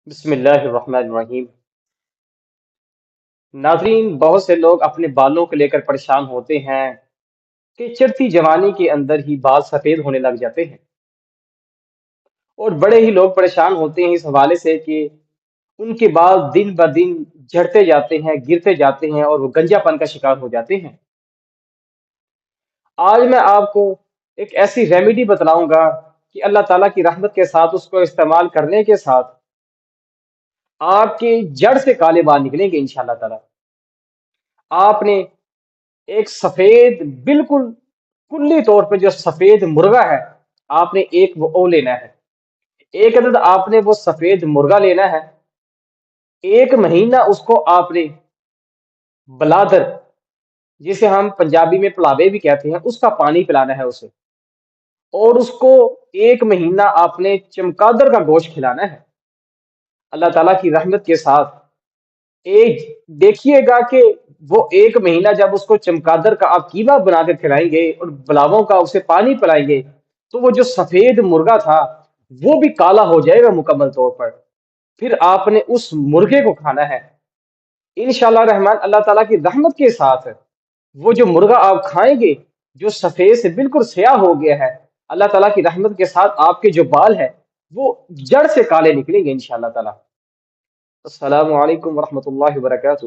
بسم اللہ الرحمن الرحیم۔ ناظرین، بہت سے لوگ اپنے بالوں کو لے کر پریشان ہوتے ہیں کہ چڑھتی جوانی کے اندر ہی بال سفید ہونے لگ جاتے ہیں، اور بڑے ہی لوگ پریشان ہوتے ہیں اس حوالے سے کہ ان کے بال دن بہ دن جھڑتے جاتے ہیں، گرتے جاتے ہیں اور وہ گنجا پن کا شکار ہو جاتے ہیں۔ آج میں آپ کو ایک ایسی ریمیڈی بتلاؤں گا کہ اللہ تعالیٰ کی رحمت کے ساتھ اس کو استعمال کرنے کے ساتھ آپ کے جڑ سے کالے بال نکلیں گے انشاءاللہ تعالیٰ۔ آپ نے ایک سفید، بالکل کلی طور پہ جو سفید مرغا ہے، آپ نے ایک وہ لینا ہے۔ ایک عدد آپ نے وہ سفید مرغا لینا ہے۔ ایک مہینہ اس کو آپ نے بلادر، جسے ہم پنجابی میں پلاوے بھی کہتے ہیں، اس کا پانی پلانا ہے اسے، اور اس کو ایک مہینہ آپ نے چمگادڑ کا گوشت کھلانا ہے اللہ تعالیٰ کی رحمت کے ساتھ۔ ایک دیکھیے گا کہ وہ ایک مہینہ جب اس کو چمگادڑ کا آپ قیمہ بنا کے کھلائیں گے اور بلاووں کا اسے پانی پلائیں گے، تو وہ جو سفید مرغا تھا وہ بھی کالا ہو جائے گا مکمل طور پر۔ پھر آپ نے اس مرغے کو کھانا ہے انشاءاللہ رحمان۔ اللہ تعالیٰ کی رحمت کے ساتھ وہ جو مرغا آپ کھائیں گے، جو سفید سے بالکل سیاہ ہو گیا ہے، اللہ تعالیٰ کی رحمت کے ساتھ آپ کے جو بال ہے وہ جڑ سے کالے نکلیں گے انشاءاللہ تعالیٰ۔ السلام علیکم ورحمۃ اللہ وبرکاتہ۔